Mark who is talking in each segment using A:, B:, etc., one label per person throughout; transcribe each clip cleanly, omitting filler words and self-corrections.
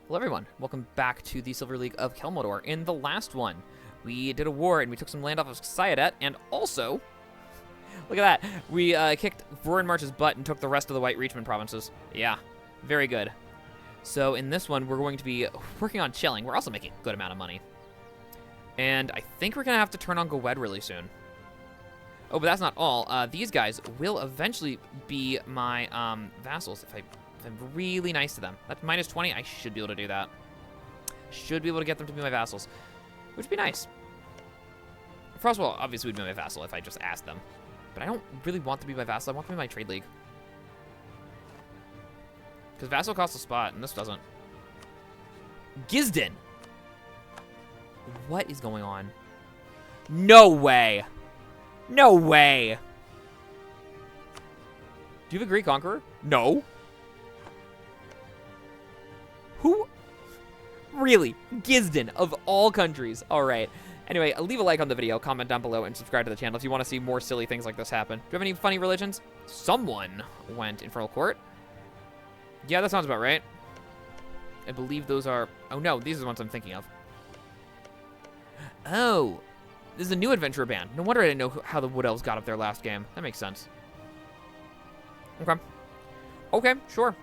A: Hello everyone, welcome back to the Silver League of Celmaldor. In the last one, we did a war and we took some land off of Cyandet, and also, look at that, we kicked Vorin March's butt and took the rest of the White Reachmen provinces. Yeah, very good. So in this one, we're going to be working on chilling. We're also making a good amount of money. And I think we're going to have to turn on Gowed really soon. Oh, but that's not all. These guys will eventually be my vassals if I'm really nice to them. That's minus 20. I should be able to do that. Should be able to get them to be my vassals, which would be nice. Frostwall obviously would be my vassal if I just asked them. But I don't really want to be my vassal. I want them in my trade league. Because vassal costs a spot, and this doesn't. Gisden! What is going on? No way! No way! Do you have a Greek Conqueror? No. Who? Really? Gisden, of all countries. All right. Anyway, leave a like on the video, comment down below, and subscribe to the channel if you want to see more silly things like this happen. Do you have any funny religions? Someone went Infernal Court. Yeah, that sounds about right. I believe those are... Oh, no, these are the ones I'm thinking of. Oh, this is a new adventurer band. No wonder I didn't know how the Wood Elves got up there last game. That makes sense. Okay. Okay, sure.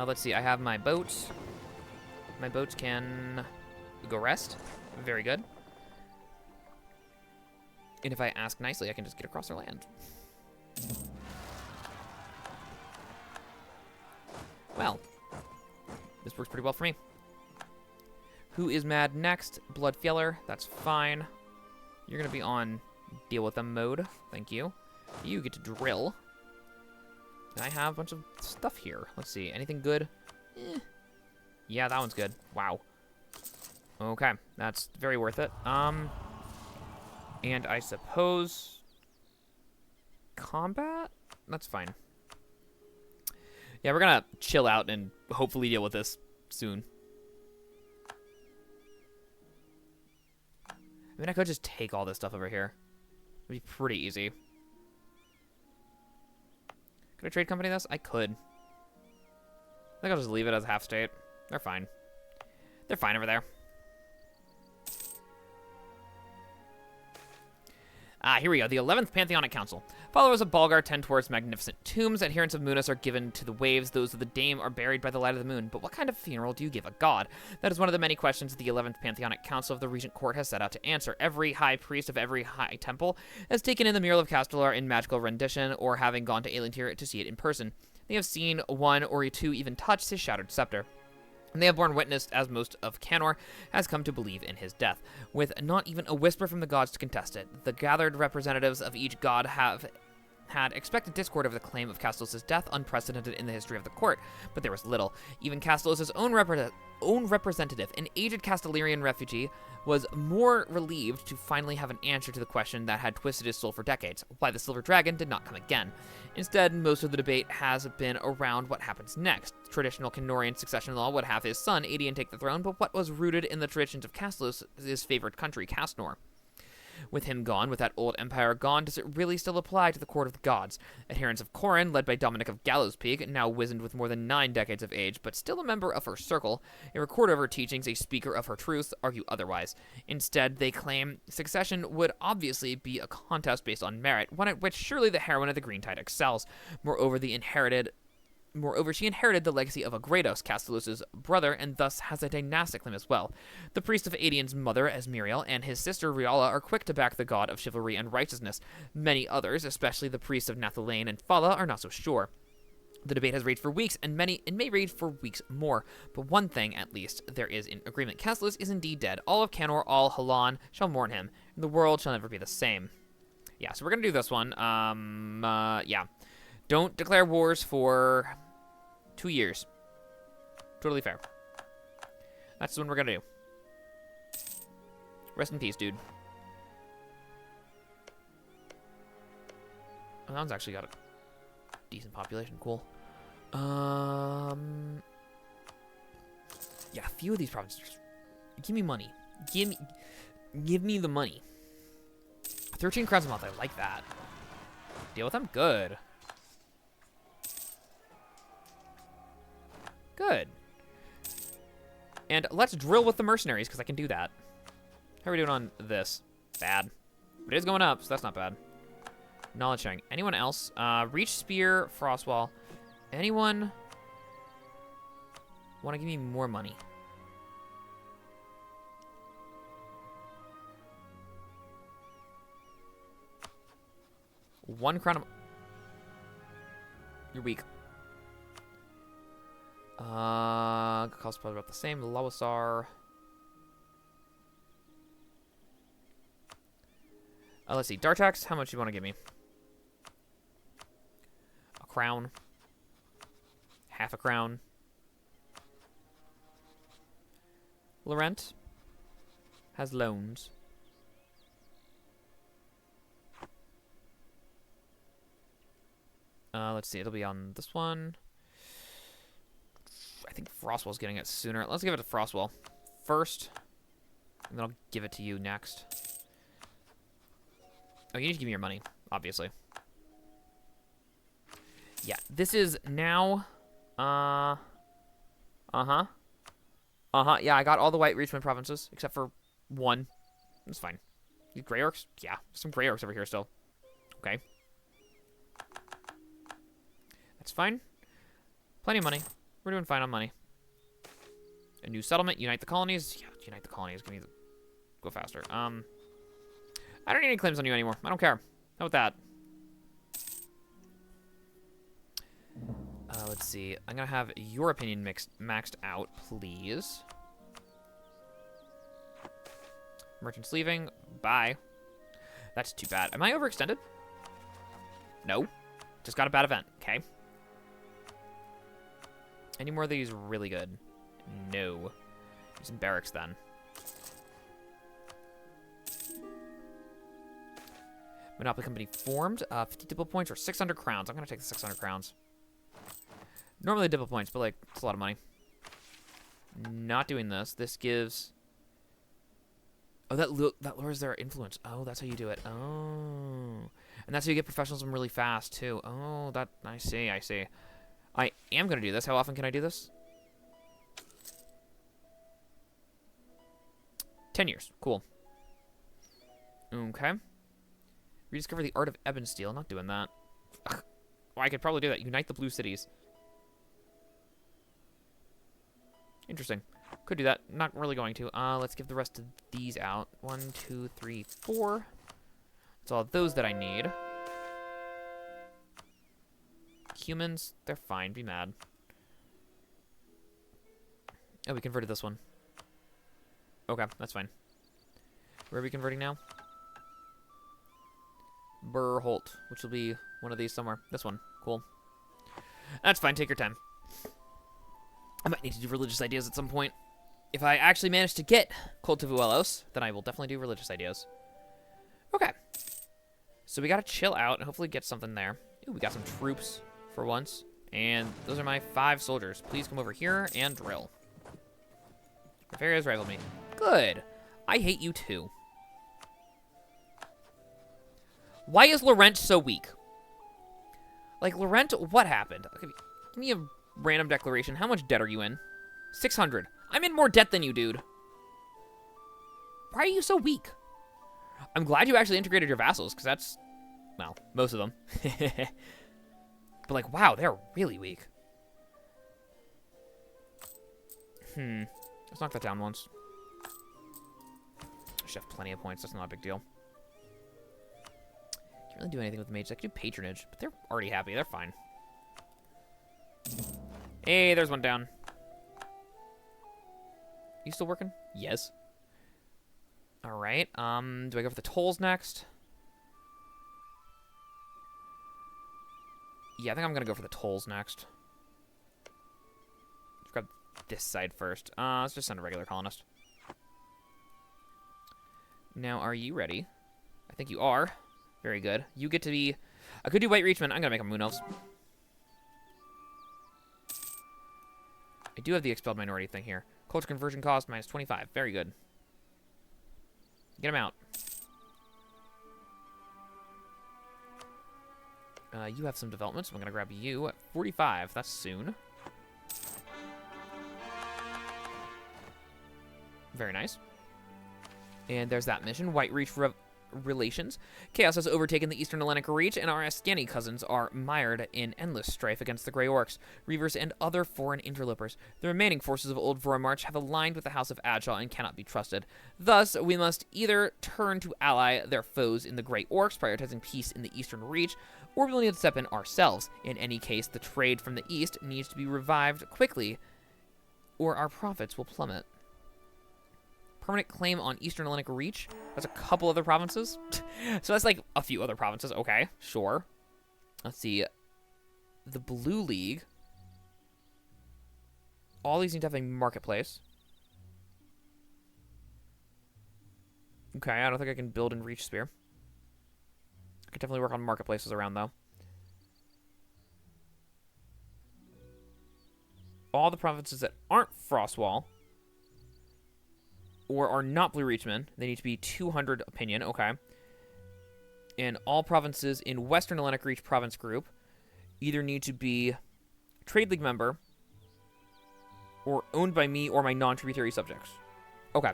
A: Let's see, I have my boats. My boats can go rest. Very good. And if I ask nicely, I can just get across their land. Well, this works pretty well for me. Who is mad next? Bloodfjeller. That's fine. You're going to be on deal with them mode. Thank you. You get to drill. And I have a bunch of stuff here. Let's see. Anything good? Yeah, that one's good. Wow. Okay. That's very worth it. And I suppose... combat? That's fine. Yeah, we're going to chill out and hopefully deal with this soon. I mean, I could just take all this stuff over here. It'd be pretty easy. Could I trade company this? I could. I think I'll just leave it as half state. They're fine. They're fine over there. Here we go. The 11th Pantheonic Council. Followers of Balgar tend towards magnificent tombs. Adherents of Munas are given to the waves. Those of the Dame are buried by the light of the moon. But what kind of funeral do you give a god? That is one of the many questions the 11th Pantheonic Council of the Regent Court has set out to answer. Every high priest of every high temple has taken in the mural of Castellar in magical rendition, or having gone to Aelantir to see it in person. They have seen one or two even touch his shattered scepter. And they have borne witness, as most of Cannor has come to believe in his death, with not even a whisper from the gods to contest it. The gathered representatives of each god have had expected discord over the claim of Castellos' death, unprecedented in the history of the court, but there was little. Even Castellos' own representative, an aged Castellarian refugee, was more relieved to finally have an answer to the question that had twisted his soul for decades, why the Silver Dragon did not come again. Instead, most of the debate has been around what happens next. Traditional Cannorian succession law would have his son, Aedion, take the throne, but what was rooted in the traditions of Castellos' favorite country, Castnor? With him gone, with that old empire gone, does it really still apply to the court of the gods? Adherents of Corin, led by Dominic of Gallows Peak, now wizened with more than 9 decades of age, but still a member of her circle, a recorder of her teachings, a speaker of her truth, argue otherwise. Instead, they claim succession would obviously be a contest based on merit, one at which surely the heroine of the Green Tide excels. Moreover, she inherited the legacy of Agrados, Castellos' brother, and thus has a dynastic claim as well. The priest of Aedion's mother, Esmeriel, and his sister Riala are quick to back the god of chivalry and righteousness. Many others, especially the priests of Nathalane and Fala, are not so sure. The debate has raged for weeks, and it may rage for weeks more. But one thing, at least, there is in agreement. Castellos is indeed dead. All of Cannor, all Halan, shall mourn him, and the world shall never be the same. Yeah, so we're gonna do this one. Yeah. Don't declare wars for 2 years. Totally fair. That's the one we're gonna do. Rest in peace, dude. Oh, that one's actually got a decent population. Cool. Yeah, a few of these provinces. Give me money. Give me the money. 13 crowns a month. I like that. Deal with them? Good. Good. And let's drill with the mercenaries, because I can do that. How are we doing on this? Bad. But it is going up, so that's not bad. Knowledge sharing. Anyone else? Reach, Spear, Frostwall. Anyone want to give me more money? One crown of... You're weak. Cost probably about the same. Lawasar. Let's see. Dartax, how much you want to give me? A crown. Half a crown. Laurent has loans. Let's see. It'll be on this one. I think Frostwell's getting it sooner. Let's give it to Frostwell first. And then I'll give it to you next. Oh, you need to give me your money, obviously. Yeah, this is now... Yeah, I got all the white Reachmen provinces, except for one. That's fine. These Grey Orcs? Yeah, some Grey Orcs over here still. Okay. That's fine. Plenty of money. We're doing fine on money. A new settlement. Unite the colonies. Yeah, unite the colonies. Give me the... Go faster. I don't need any claims on you anymore. I don't care. How about that? Let's see. I'm going to have your opinion maxed out, please. Merchant's leaving. Bye. That's too bad. Am I overextended? No. Just got a bad event. Okay. Any more of these really good? No. Some barracks then. Monopoly company formed. 50 diplo points or 600 crowns. I'm going to take the 600 crowns. Normally diplo points, but like, it's a lot of money. Not doing this. This gives... Oh, that lowers their influence. Oh, that's how you do it. Oh. And that's how you get professionalism really fast, too. Oh, that... I see, I see. I am going to do this. How often can I do this? 10 years. Cool. Okay. Rediscover the art of ebon steel. Not doing that. Ugh. Well, I could probably do that. Unite the blue cities. Interesting. Could do that. Not really going to. Let's give the rest of these out. 1, 2, 3, 4. That's all those that I need. Humans, they're fine. Be mad. Oh, we converted this one. Okay, that's fine. Where are we converting now? Burholt, which will be one of these somewhere. This one. Cool. That's fine. Take your time. I might need to do religious ideas at some point. If I actually manage to get Cult of Uelos, then I will definitely do religious ideas. Okay. So we gotta chill out and hopefully get something there. Ooh, we got some troops for once. And those are my 5 soldiers. Please come over here and drill. Nefarious rivaled me. Good. I hate you too. Why is Laurent so weak? Like, Laurent, what happened? Okay, give me a random declaration. How much debt are you in? 600. I'm in more debt than you, dude. Why are you so weak? I'm glad you actually integrated your vassals, because that's, well, most of them. But, like, wow, they're really weak. Let's knock that down once. I should have plenty of points. That's not a big deal. Can't really do anything with mages. I could do patronage, but they're already happy. They're fine. Hey, there's one down. You still working? Yes. All right. Do I go for the tolls next? Yeah, I think I'm gonna go for the tolls next. Let's grab this side first. Let's just send a regular colonist. Now, are you ready? I think you are. Very good. You get to be... I could do White Reachmen. I'm gonna make them Moon Elves. I do have the expelled minority thing here. Culture conversion cost minus 25. Very good. Get him out. You have some development, so I'm going to grab you at 45. That's soon. Very nice. And there's that mission. White Reach relations. Chaos has overtaken the eastern Alenic Reach, and our Ascani cousins are mired in endless strife against the Grey Orcs, Reavers, and other foreign interlopers. The remaining forces of Old Vormarch have aligned with the House of Adshaw and cannot be trusted. Thus, we must either turn to ally their foes in the Grey Orcs, prioritizing peace in the Eastern Reach, or we will need to step in ourselves. In any case, the trade from the east needs to be revived quickly, or our profits will plummet. Permanent claim on Eastern Alenic Reach. That's a couple other provinces. So that's like a few other provinces. Okay, sure. Let's see. The Blue League. All these need to have a marketplace. Okay, I don't think I can build in Reach Spear. I could definitely work on marketplaces around, though. All the provinces that aren't Frostwall or are not Blue Reachmen, they need to be 200 opinion, okay. And all provinces in Western Alenic Reach province group either need to be Trade League member or owned by me or my non-tributary subjects. Okay.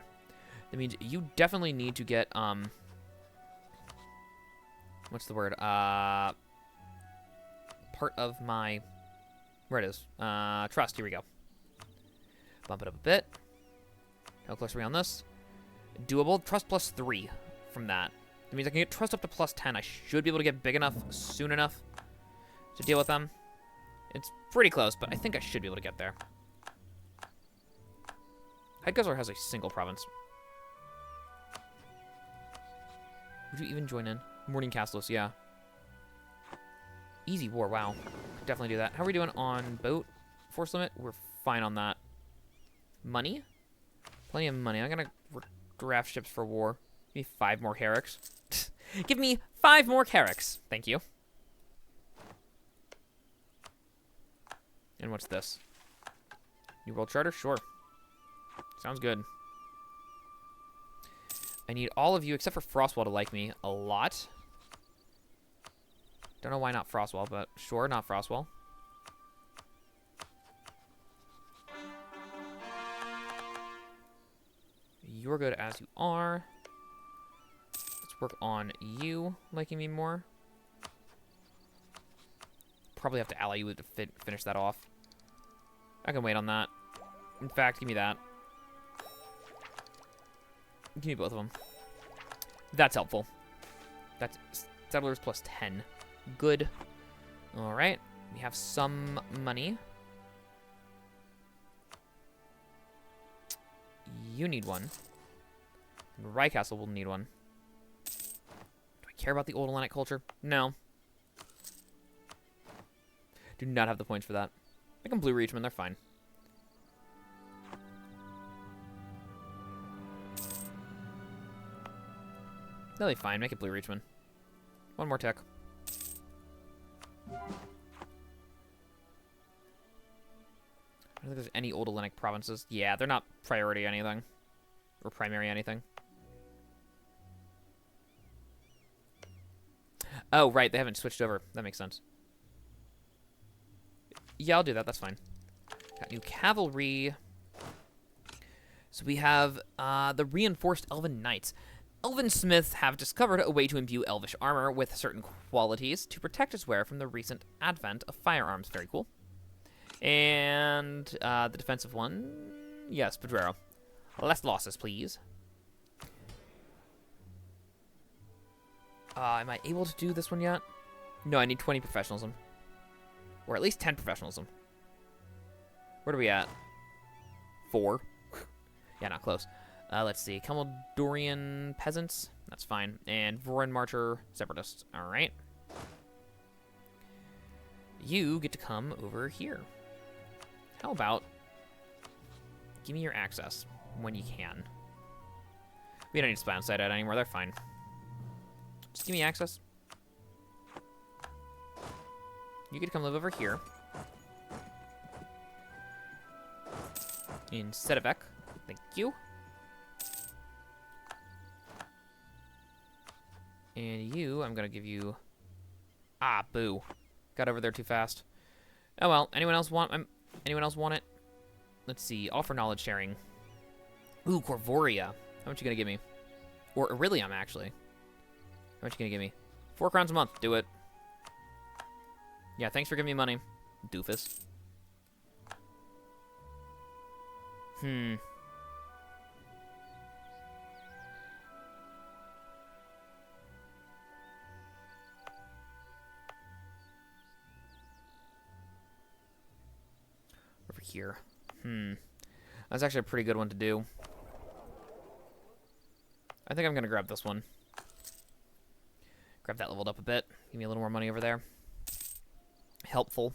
A: That means you definitely need to get, what's the word? Part of my, where it is. Trust, here we go. Bump it up a bit. How close are we on this? Doable. Trust plus 3 from that. That means I can get trust up to plus 10. I should be able to get big enough soon enough to deal with them. It's pretty close, but I think I should be able to get there. Heidguzzler has a single province. Would you even join in? Morning Castellus, yeah. Easy war, wow. Could definitely do that. How are we doing on boat force limit? We're fine on that. Money? Plenty of money. I'm gonna draft ships for war. Give me 5 more Herricks. Give me 5 more Herricks. Thank you. And what's this? New World Charter? Sure. Sounds good. I need all of you, except for Frostwall, to like me a lot. Don't know why not Frostwall, but sure, not Frostwall. You're good as you are. Let's work on you liking me more. Probably have to ally you to finish that off. I can wait on that. In fact, give me that. Give me both of them. That's helpful. That's settlers plus 10. Good. All right. We have some money. You need one. Rykastle will need one. Do I care about the old Hellenic culture? No. Do not have the points for that. Make them Blue Reachmen. They're fine. They'll be fine. Make it Blue Reachmen. One more tech. I don't think there's any old Hellenic provinces. Yeah, they're not priority anything. Or primary anything. Oh, right. They haven't switched over. That makes sense. Yeah, I'll do that. That's fine. Got new cavalry. So we have the reinforced Elven Knights. Elven Smiths have discovered a way to imbue Elvish armor with certain qualities to protect its wearer from the recent advent of firearms. Very cool. And the defensive one. Yes, Pedrero. Less losses, please. Am I able to do this one yet? No, I need 20 professionalism. Or at least 10 professionalism. Where are we at? 4. Yeah, not close. Let's see. Celmaldorian peasants. That's fine. And Voran Marcher separatists. All right. You get to come over here. How about give me your access when you can. We don't need to spy on site anymore. They're fine. Just give me access. You get to come live over here. In Sedevek. Thank you. And you, I'm going to give you... Ah, boo. Got over there too fast. Oh, well. Anyone else want it? Let's see. Offer knowledge sharing. Ooh, Corvoria. How much you gonna give me? Or Aurelium, actually. How much you gonna give me? 4 crowns a month. Do it. Yeah, thanks for giving me money, doofus. Over here. That's actually a pretty good one to do. I think I'm going to grab this one. Grab that leveled up a bit. Give me a little more money over there. Helpful.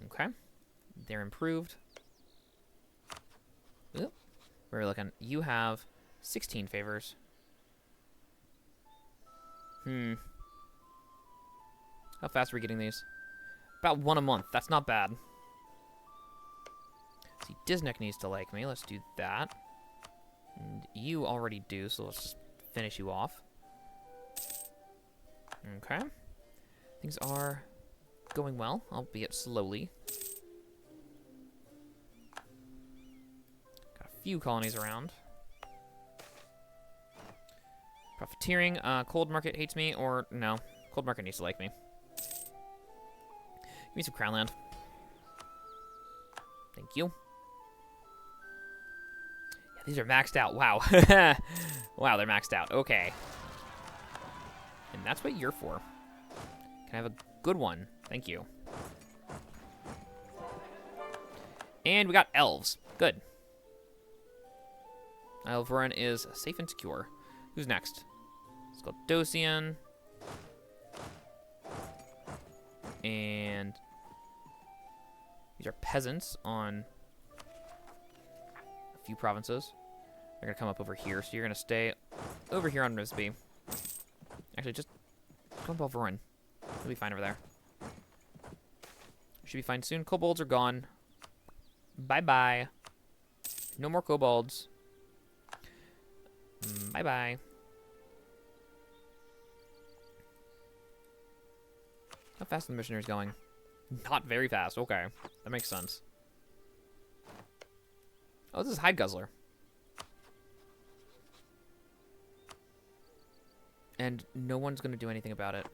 A: Okay. They're improved. Oop. Where are we looking? You have 16 favors. How fast are we getting these? About 1 a month. That's not bad. See, Disneck needs to like me. Let's do that. And you already do, so let's just finish you off. Okay. Things are going well, albeit slowly. Got a few colonies around. Profiteering. Cold Market hates me, or no. Cold Market needs to like me. Give me some crown land. Thank you. Yeah, these are maxed out. Wow. Wow, they're maxed out. Okay. And that's what you're for. Can I have a good one? Thank you. And we got elves. Good. Elven is safe and secure. Who's next? It's called Dosian. And these are peasants on a few provinces. They're going to come up over here, so you're going to stay over here on Risby. Actually, just come up Elven. You'll be fine over there. Should be fine soon. Kobolds are gone. Bye-bye. No more kobolds. Bye-bye. How fast are the missionaries going? Not very fast. Okay. That makes sense. Oh, this is Hide Guzzler. And no one's going to do anything about it.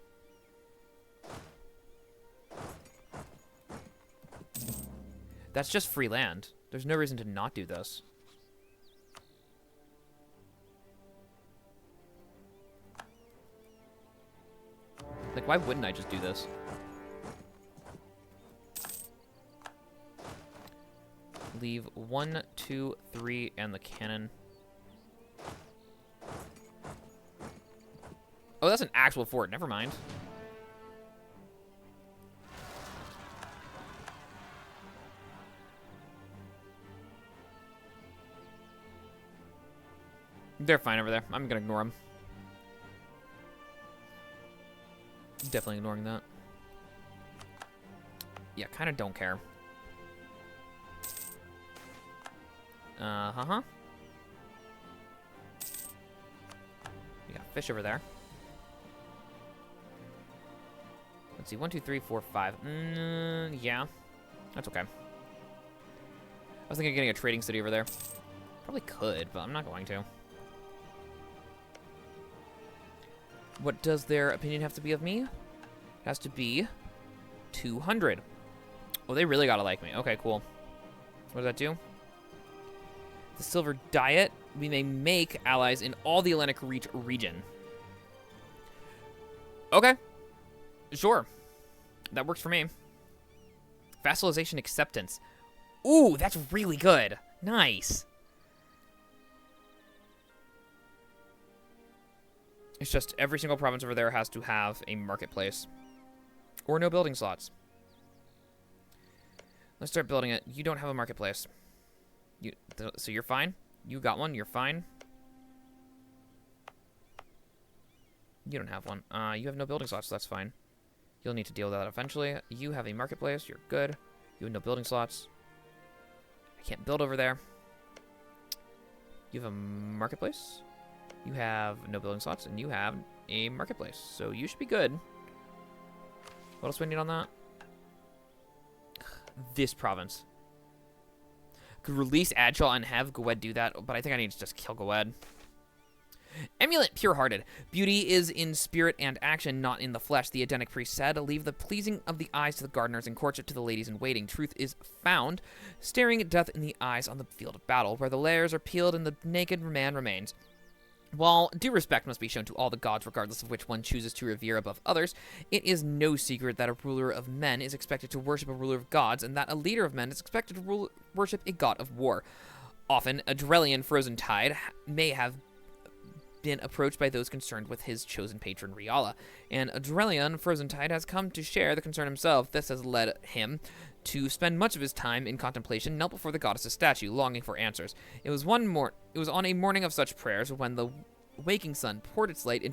A: That's just free land. There's no reason to not do this. Like, why wouldn't I just do this? Leave 1, 2, 3, and the cannon. Oh, that's an actual fort. Never mind. They're fine over there. I'm gonna ignore them. Definitely ignoring that. Yeah, kind of don't care. Uh-huh. We got fish over there. Let's see, 1, 2, 3, 4, 5. Yeah, that's okay. I was thinking of getting a trading city over there. Probably could, but I'm not going to. What does their opinion have to be of me? It has to be 200. Oh, they really gotta like me. Okay, cool. What does that do? The silver diet. We may make allies in all the Alenic Reach region. Okay. Sure. That works for me. Vassalization acceptance. Ooh, that's really good. Nice. It's just every single province over there has to have a marketplace. Or no building slots. Let's start building it. You don't have a marketplace. So you're fine? You got one, you're fine. You don't have one. You have no building slots, so that's fine. You'll need to deal with that eventually. You have a marketplace, you're good. You have no building slots. I can't build over there. You have a marketplace? You have no building slots, and you have a marketplace. So you should be good. What else do we need on that? This province. Could release Agile and have Goed do that, but I think I need to just kill Goed. Emulant, pure-hearted. Beauty is in spirit and action, not in the flesh. The Edenic priest said, leave the pleasing of the eyes to the gardeners and courtship to the ladies in waiting. Truth is found, staring at death in the eyes on the field of battle, where the layers are peeled and the naked man remains. While due respect must be shown to all the gods, regardless of which one chooses to revere above others, it is no secret that a ruler of men is expected to worship a ruler of gods, and that a leader of men is expected to worship a god of war. Often, a Drellian frozen tide may have been approached by those concerned with his chosen patron Riala, and Adrelian Frozentide has come to share the concern himself. This has led him to spend much of his time in contemplation, knelt before the goddess's statue, longing for answers. It was on a morning of such prayers when the waking sun poured its light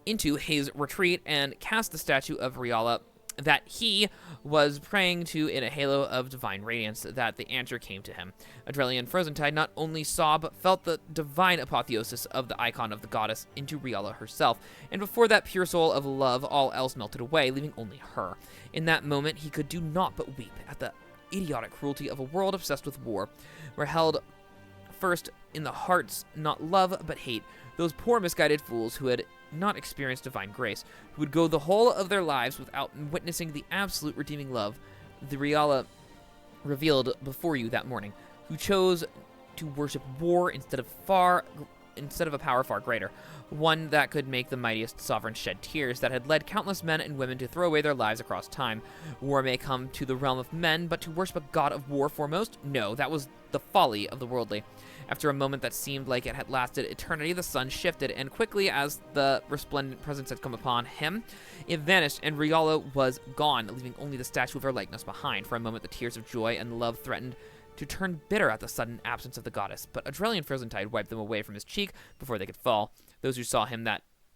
A: into his retreat and cast the statue of Riala that he was praying to in a halo of divine radiance, that the answer came to him. Adrelian Frozentide not only saw but felt the divine apotheosis of the icon of the goddess into Riala herself, and before that pure soul of love, all else melted away, leaving only her. In that moment, he could do naught but weep at the idiotic cruelty of a world obsessed with war, where held first in the hearts not love but hate, those poor misguided fools who had not experienced divine grace, who would go the whole of their lives without witnessing the absolute redeeming love the Riala revealed before you that morning, who chose to worship war instead of a power far greater, one that could make the mightiest sovereign shed tears, that had led countless men and women to throw away their lives across time. War may come to the realm of men, but to worship a god of war foremost? No, that was the folly of the worldly. After a moment that seemed like it had lasted eternity, the sun shifted, and quickly as the resplendent presence had come upon him, it vanished, and Riala was gone, leaving only the statue of her likeness behind. For a moment, the tears of joy and love threatened to turn bitter at the sudden absence of the goddess, but Adrelian Frozentide wiped them away from his cheek before they could fall. Those who saw him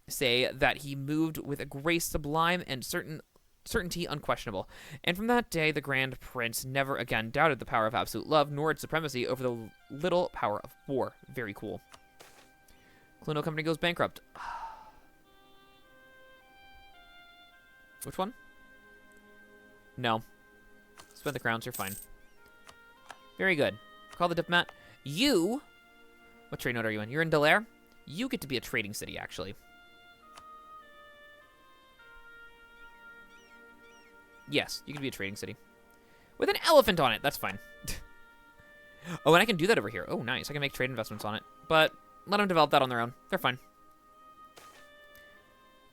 A: say that he moved with a grace sublime and certainty unquestionable. And from that day, the Grand Prince never again doubted the power of absolute love, nor its supremacy over the little power of war. Very cool. Colonial Company goes bankrupt. Which one? No. Spend the crowns, you're fine. Very good. Call the diplomat. You... What trade node are you in? You're in Delaire? You get to be a trading city, actually. Yes, you can be a trading city. With an elephant on it. That's fine. Oh, and I can do that over here. Oh, nice. I can make trade investments on it. But let them develop that on their own. They're fine.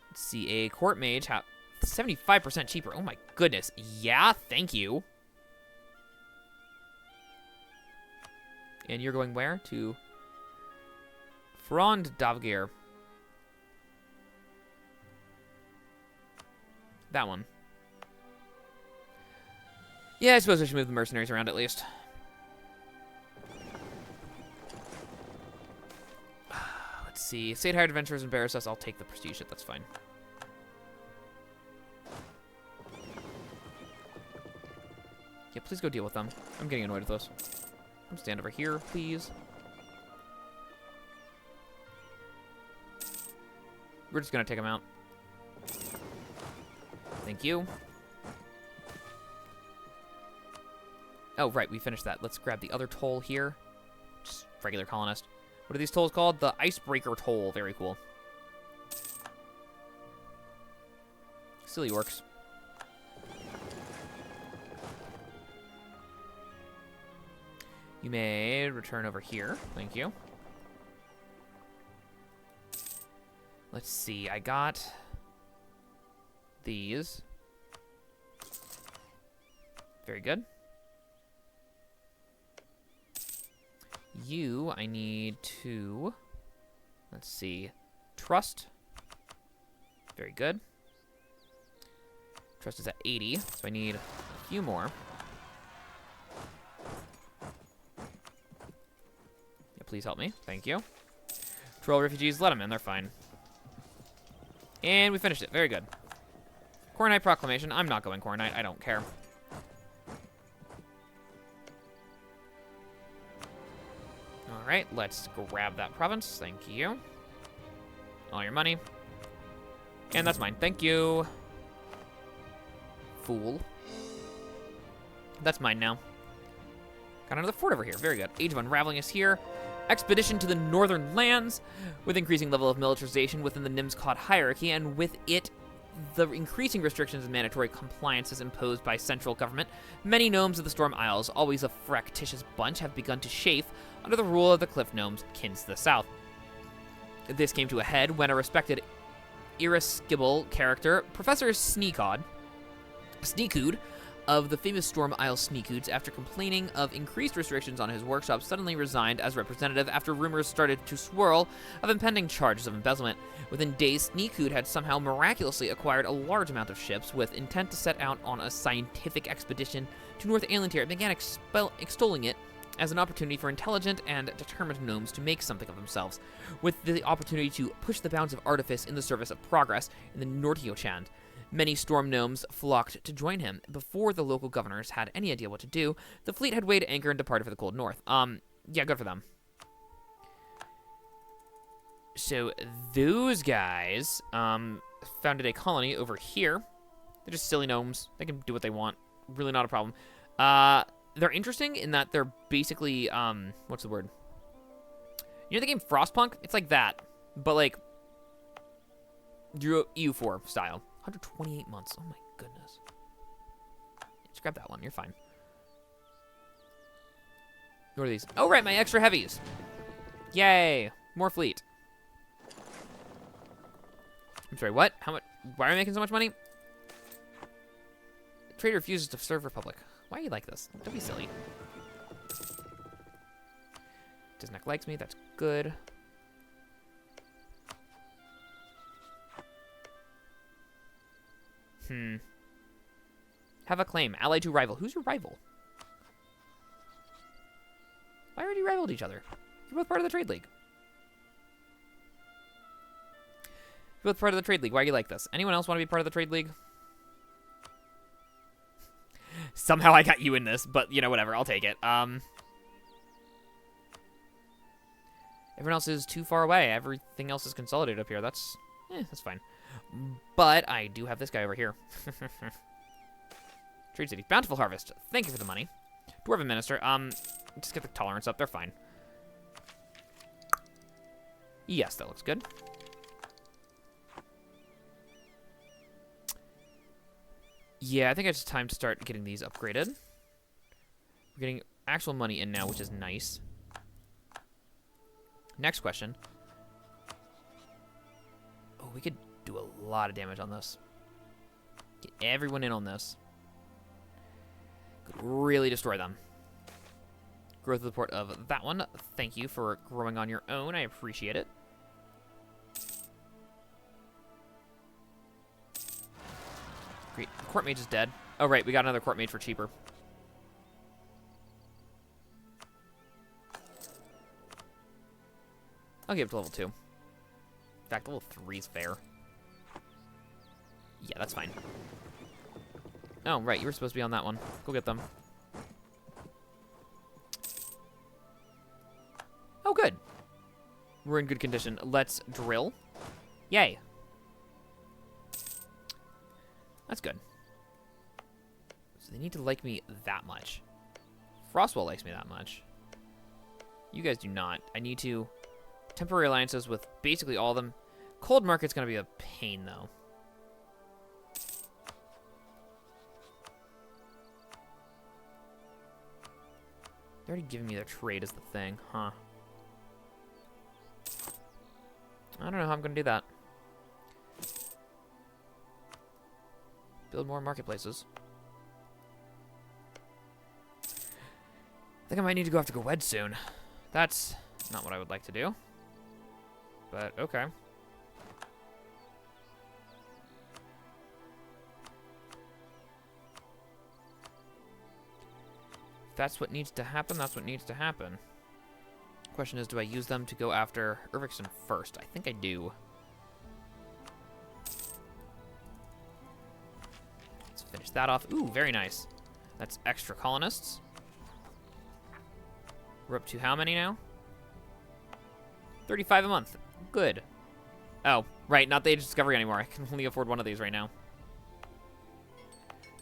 A: Let's see. A court mage. 75% cheaper. Oh, my goodness. Yeah, thank you. And you're going where? To Frond Davgir. That one. Yeah, I suppose I should move the mercenaries around at least. Let's see. State-hired adventurers embarrass us. I'll take the prestige shit. That's fine. Yeah, please go deal with them. I'm getting annoyed with those. Come stand over here, please. We're just going to take them out. Thank you. Oh, right, we finished that. Let's grab the other toll here. Just regular colonist. What are these tolls called? The Icebreaker Toll. Very cool. Silly orcs. You may return over here. Thank you. Let's see. I got these. Very good. You, I need to, let's see, trust. Very good. Trust is at 80, so I need a few more. Yeah, please help me. Thank you. Troll refugees, let them in. They're fine. And we finished it. Very good. Coronite Proclamation. I'm not going Coronite. I don't care. Alright, let's grab that province. Thank you. All your money. And that's mine. Thank you. Fool. That's mine now. Got another fort over here. Very good. Age of Unraveling is here. Expedition to the Northern Lands, with increasing level of militarization within the Nimscod hierarchy, and with it, the increasing restrictions and mandatory compliances imposed by central government. Many gnomes of the Storm Isles, always a fractious bunch, have begun to chafe under the rule of the Cliff Gnomes, kins to the south. This came to a head when a respected irascible character, Professor Sneakood, of the famous Storm Isle Sneakoods, after complaining of increased restrictions on his workshop, suddenly resigned as representative after rumors started to swirl of impending charges of embezzlement. Within days, Sneakood had somehow miraculously acquired a large amount of ships with intent to set out on a scientific expedition to North Aelantir and began extolling it as an opportunity for intelligent and determined gnomes to make something of themselves, with the opportunity to push the bounds of artifice in the service of progress in the Nortiochand. Many storm gnomes flocked to join him. Before the local governors had any idea what to do, the fleet had weighed anchor and departed for the cold north. Yeah, good for them. So those guys founded a colony over here. They're just silly gnomes. They can do what they want. Really not a problem. They're interesting in that they're basically, what's the word? You know the game Frostpunk? It's like that, but like EU4 style. 128 months. Oh my goodness. Just grab that one. You're fine. What are these? Oh, right, my extra heavies. Yay. More fleet. I'm sorry, what? How much? Why are we making so much money? The trader refuses to serve Republic. Why are you like this? Don't be silly. Disney likes me. That's good. Have a claim. Ally to rival. Who's your rival? Why already rivaled each other? You're both part of the trade league. You're both part of the trade league. Why are you like this? Anyone else want to be part of the trade league? Somehow I got you in this, but, you know, whatever. I'll take it. Everyone else is too far away. Everything else is consolidated up here. That's fine. But I do have this guy over here. Trade City. Bountiful Harvest. Thank you for the money. Dwarven Minister. Just get the tolerance up. They're fine. Yes, that looks good. Yeah, I think it's time to start getting these upgraded. We're getting actual money in now, which is nice. Next question. Oh, we could do a lot of damage on this. Get everyone in on this. Could really destroy them. Growth of the port of that one. Thank you for growing on your own. I appreciate it. Great. Court mage is dead. Oh, right. We got another court mage for cheaper. I'll give it to level 2. In fact, level 3 is fair. Yeah, that's fine. Oh, right. You were supposed to be on that one. Go get them. Oh, good. We're in good condition. Let's drill. Yay. That's good. So they need to like me that much. Frostwell likes me that much. You guys do not. I need to... Temporary alliances with basically all of them. Cold Market's going to be a pain, though. They're already giving me their trade as the thing, huh? I don't know how I'm going to do that. Build more marketplaces. I think I might need to go after Gwed soon. That's not what I would like to do. But, okay. If that's what needs to happen, that's what needs to happen. Question is, do I use them to go after Irvixton first? I think I do. Let's finish that off. Ooh, very nice. That's extra colonists. We're up to how many now? 35 a month. Good. Oh, right, not the Age of Discovery anymore. I can only afford one of these right now.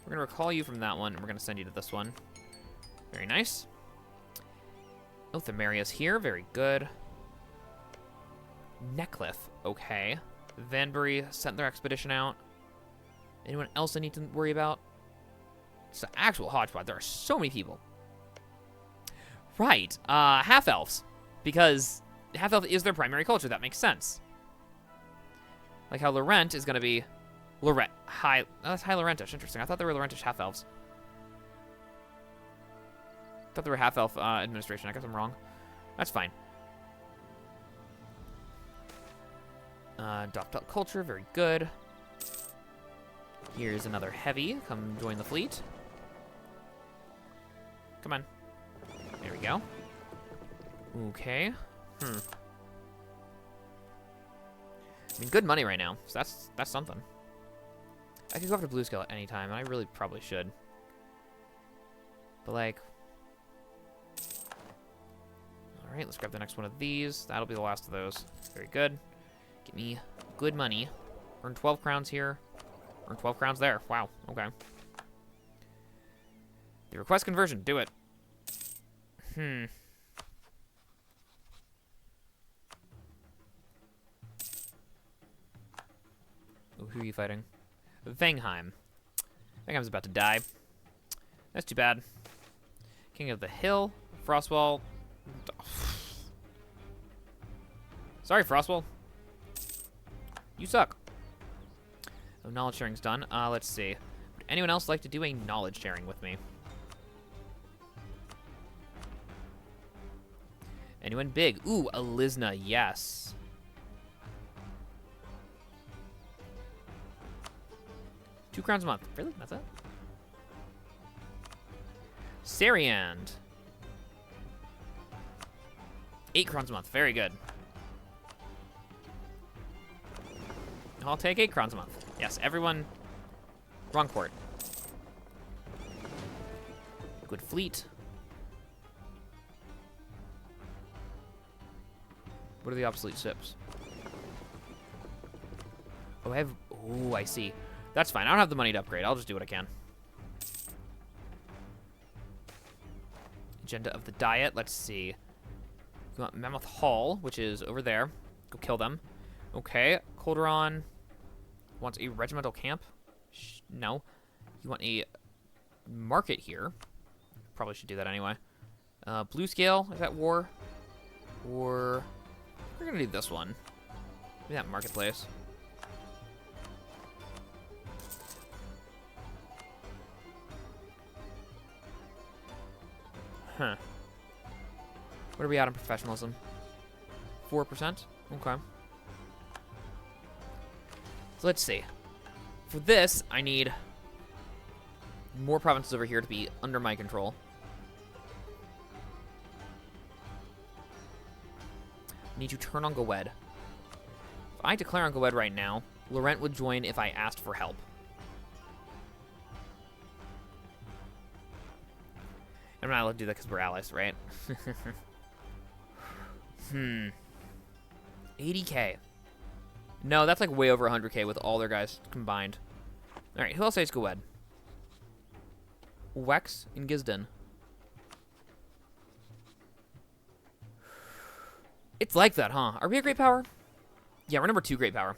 A: We're going to recall you from that one, and we're going to send you to this one. Very nice. Oh, Themeria's here. Very good. Neckcliff. Okay. Vanbury sent their expedition out. Anyone else I need to worry about? It's an actual hodgepodge. There are so many people. Right. Half-elves. Because half-elf is their primary culture. That makes sense. Like how Laurent is going to be... High... Oh, that's High Laurentish. Interesting. I thought they were Laurentish half-elves. I thought they were half-elf administration. I guess I'm wrong. That's fine. Docked culture. Very good. Here's another heavy. Come join the fleet. Come on. There we go. Okay. I mean, good money right now. So that's something. I could go after Blue Scale at any time, and I really probably should. But, like... Alright, let's grab the next one of these. That'll be the last of those. Very good. Get me good money. Earn 12 crowns here. Earn 12 crowns there. Wow. Okay. The request conversion. Do it. Ooh, who are you fighting? Vangheim. Vangheim's about to die. That's too bad. King of the Hill. Frostwall. Sorry, Frostwall. You suck. Oh, knowledge sharing's done. Let's see. Would anyone else like to do a knowledge sharing with me? Anyone big? Ooh, Elisna, yes. £2 a month. Really? That's it? Sariand. 8 crowns a month. Very good. I'll take 8 crowns a month. Yes, everyone. Wrong port. Good fleet. What are the obsolete ships? Oh, I have... Oh, I see. That's fine. I don't have the money to upgrade. I'll just do what I can. Agenda of the Diet. Let's see. You want Mammoth Hall, which is over there. Go kill them. Okay. Calderon wants a regimental camp. No. You want a market here. Probably should do that anyway. Blue Scale. Is that war? Or... We're going to do this one. Maybe that marketplace. Huh. What are we at on professionalism? 4%? Okay. So let's see. For this, I need more provinces over here to be under my control. I need to turn on Gowed. If I declare on Gowed right now, Laurent would join if I asked for help. I'm not allowed to do that because we're allies, right? 80k. No, that's like way over 100k with all their guys combined. Alright, who else hates Gowed? Wex and Gisden. It's like that, huh? Are we a great power? Yeah, we're number 2 great power.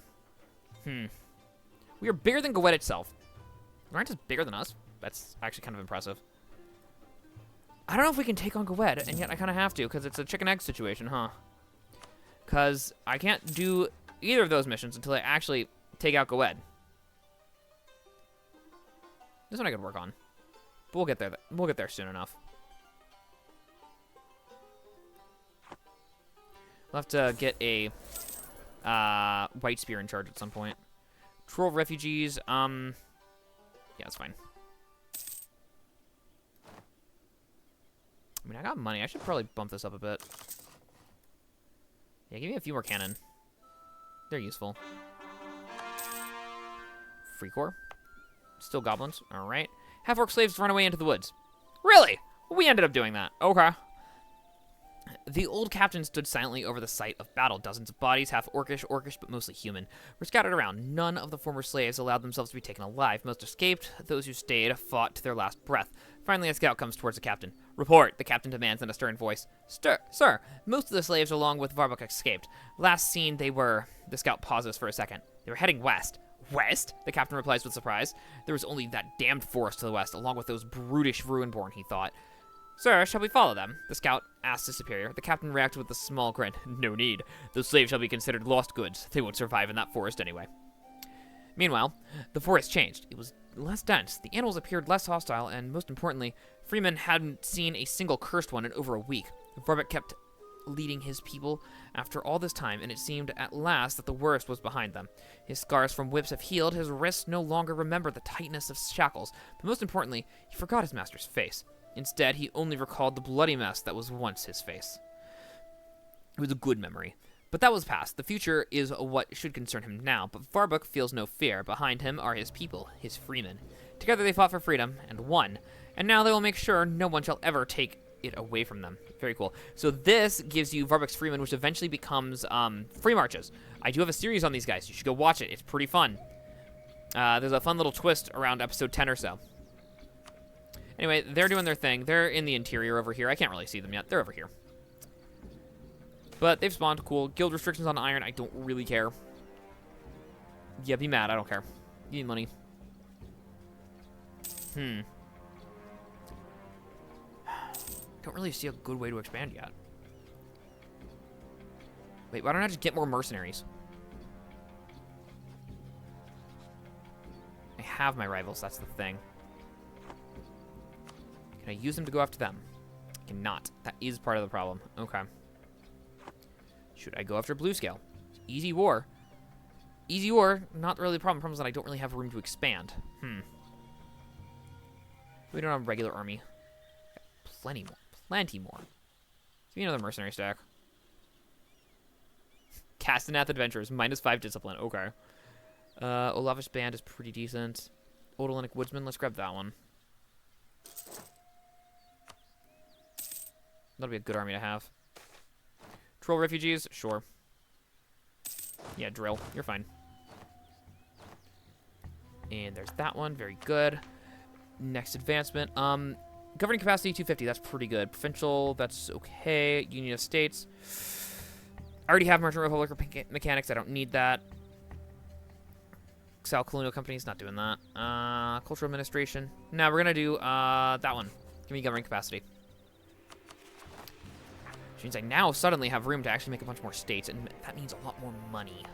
A: We are bigger than Gowed itself. Laurent is bigger than us. That's actually kind of impressive. I don't know if we can take on Gowed, and yet I kind of have to, because it's a chicken-egg situation, huh? Because I can't do either of those missions until I actually take out Gowed. This one I could work on. But we'll get there. We'll get there soon enough. We'll have to get a White Spear in charge at some point. Troll refugees. Yeah, that's fine. I mean, I got money. I should probably bump this up a bit. Yeah, give me a few more cannon. They're useful. Free core. Still goblins. All right. Half-orc slaves run away into the woods. Really? We ended up doing that. Okay. The old captain stood silently over the site of battle. Dozens of bodies, half orcish, but mostly human, were scattered around. None of the former slaves allowed themselves to be taken alive. Most escaped. Those who stayed fought to their last breath. Finally, a scout comes towards the captain. "Report," the captain demands in a stern voice. Sir, most of the slaves along with Varbuk escaped. Last seen, they were..." The scout pauses for a second. "They were heading west." "West?" the captain replies with surprise. There was only that damned forest to the west, along with those brutish Ruinborn, he thought. "Sir, shall we follow them?" the scout asked his superior. The captain reacted with a small grin. "No need. Those slaves shall be considered lost goods. They won't survive in that forest anyway." Meanwhile, the forest changed. It was less dense. The animals appeared less hostile, and most importantly, Freeman hadn't seen a single cursed one in over a week. Varbuk kept leading his people after all this time, and it seemed at last that the worst was behind them. His scars from whips have healed. His wrists no longer remember the tightness of shackles, but most importantly, he forgot his master's face. Instead, he only recalled the bloody mess that was once his face. It was a good memory. But that was past. The future is what should concern him now, but Varbuk feels no fear. Behind him are his people, his freemen. Together they fought for freedom, and won. And now they will make sure no one shall ever take it away from them. Very cool. So this gives you Varbuk's freemen, which eventually becomes free marches. I do have a series on these guys. You should go watch it. It's pretty fun. There's a fun little twist around episode 10 or so. Anyway, they're doing their thing. They're in the interior over here. I can't really see them yet. They're over here. But they've spawned. Cool. Guild restrictions on iron. I don't really care. Yeah, be mad. I don't care. You need money. Don't really see a good way to expand yet. Wait, why don't I just get more mercenaries? I have my rivals. That's the thing. Can I use them to go after them? I cannot. That is part of the problem. Okay. Should I go after Blue Scale? Easy war. Easy war, not really the problem. The problem is that I don't really have room to expand. We don't have a regular army. Plenty more. Plenty more. Give me another mercenary stack. Castaneath Adventurers, -5 discipline. Okay. Olavish Band is pretty decent. Old Alenic Woodsman, let's grab that one. That'll be a good army to have. Troll refugees, sure. Yeah, drill. You're fine. And there's that one. Very good. Next advancement. Governing capacity 250. That's pretty good. Provincial. That's okay. Union of States. I already have Merchant Republic or Mechanics. I don't need that. Excel Colonial Company's not doing that. Cultural Administration. Now we're gonna do that one. Give me governing capacity. Which means I now suddenly have room to actually make a bunch more states, and that means a lot more money.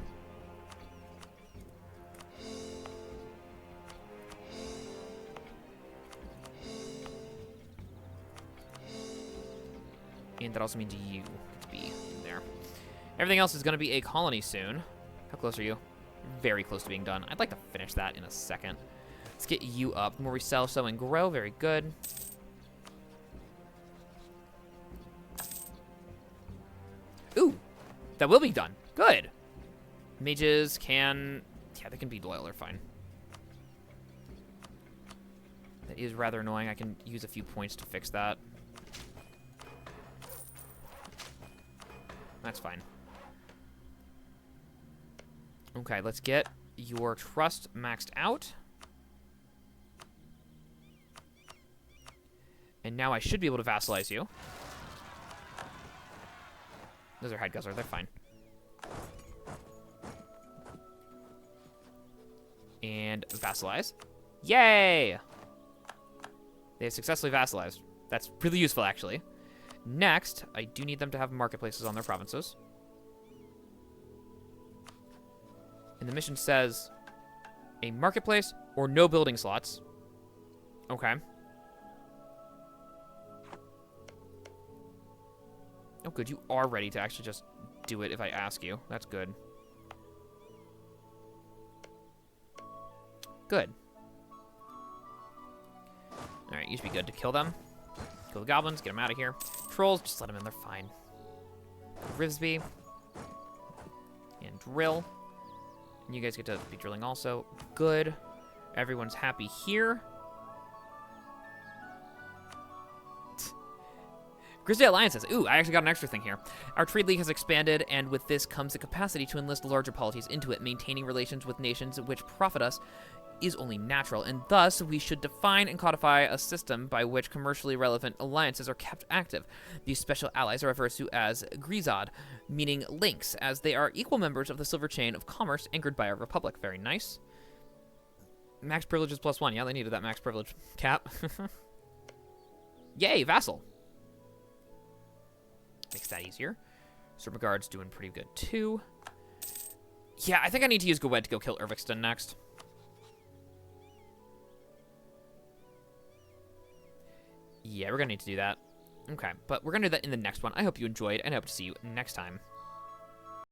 A: And that also means you get to be in there. Everything else is going to be a colony soon. How close are you? Very close to being done. I'd like to finish that in a second. Let's get you up. The more we sell, sow, and grow. Very good. Ooh, that will be done. Good. Mages can... Yeah, they can be loyal. They're fine. That is rather annoying. I can use a few points to fix that. That's fine. Okay, let's get your trust maxed out. And now I should be able to vassalize you. Those are Heidguzzler, they're fine. And vassalize. Yay! They have successfully vassalized. That's really useful, actually. Next, I do need them to have marketplaces on their provinces. And the mission says a marketplace or no building slots. Okay. Oh, good. You are ready to actually just do it if I ask you. That's good. Good. Alright, you should be good to kill them. Kill the goblins, get them out of here. Trolls, just let them in, they're fine. Rivsby. And drill. And you guys get to be drilling also. Good. Everyone's happy here. Grizzly Alliances. Ooh, I actually got an extra thing here. Our trade league has expanded, and with this comes the capacity to enlist larger polities into it. Maintaining relations with nations which profit us is only natural, and thus we should define and codify a system by which commercially relevant alliances are kept active. These special allies are referred to as Grisad, meaning links, as they are equal members of the silver chain of commerce anchored by our republic. Very nice. Max privileges +1. Yeah, they needed that max privilege cap. Yay, vassal. Makes that easier. Serpent Guard's doing pretty good, too. Yeah, I think I need to use Gwed to go kill Irvixton next. Yeah, we're going to need to do that. Okay, but we're going to do that in the next one. I hope you enjoyed, and I hope to see you next time.